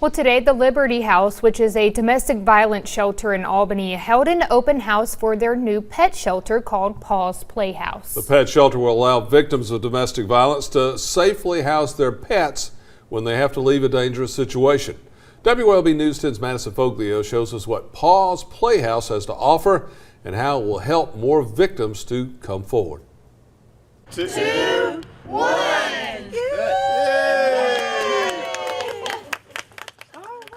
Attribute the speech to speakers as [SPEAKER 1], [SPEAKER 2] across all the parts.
[SPEAKER 1] Well, today the Liberty House, which is a domestic violence shelter in Albany, held an open house for their new pet shelter called Paws Playhouse.
[SPEAKER 2] The pet shelter will allow victims of domestic violence to safely house their pets when they have to leave a dangerous situation. WLB News 10's Madison Foglio shows us what Paws Playhouse has to offer and how it will help more victims to come forward.
[SPEAKER 3] 2, 1.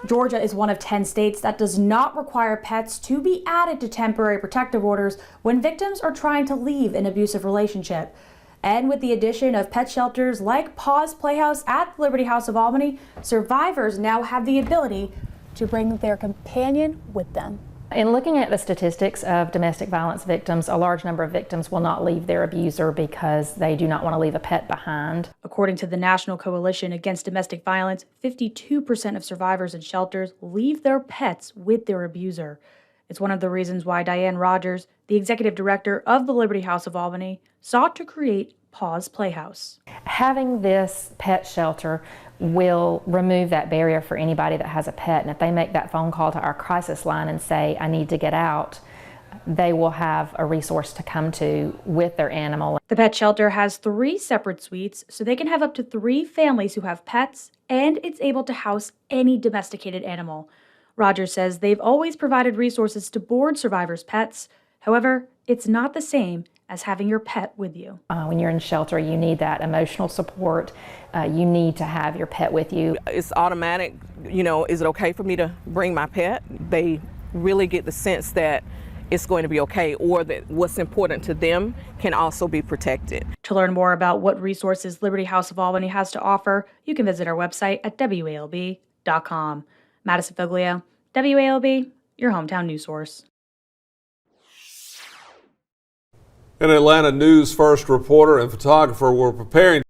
[SPEAKER 4] Georgia is one of 10 states that does not require pets to be added to temporary protective orders when victims are trying to leave an abusive relationship. And with the addition of pet shelters like Paws Playhouse at the Liberty House of Albany, survivors now have the ability to bring their companion with them.
[SPEAKER 5] In looking at the statistics of domestic violence victims, a large number of victims will not leave their abuser because they do not want to leave a pet behind.
[SPEAKER 4] According to the National Coalition Against Domestic Violence, 52% of survivors in shelters leave their pets with their abuser. It's one of the reasons why Diane Rogers, the executive director of the Liberty House of Albany, sought to create Paws Playhouse.
[SPEAKER 5] Having this pet shelter will remove that barrier for anybody that has a pet, and if they make that phone call to our crisis line and say, I need to get out, they will have a resource to come to with their animal.
[SPEAKER 4] The pet shelter has 3 separate suites, so they can have up to 3 families who have pets, and it's able to house any domesticated animal. Rogers says they've always provided resources to board survivors' pets. However, it's not the same as having your pet with you.
[SPEAKER 5] When you're in shelter, you need that emotional support. You need to have your pet with you.
[SPEAKER 6] It's automatic, is it okay for me to bring my pet? They really get the sense that it's going to be okay, or that what's important to them can also be protected.
[SPEAKER 4] To learn more about what resources Liberty House of Albany has to offer, you can visit our website at WALB.com. Madison Foglio, WALB, your hometown news source.
[SPEAKER 2] An Atlanta News First reporter and photographer were preparing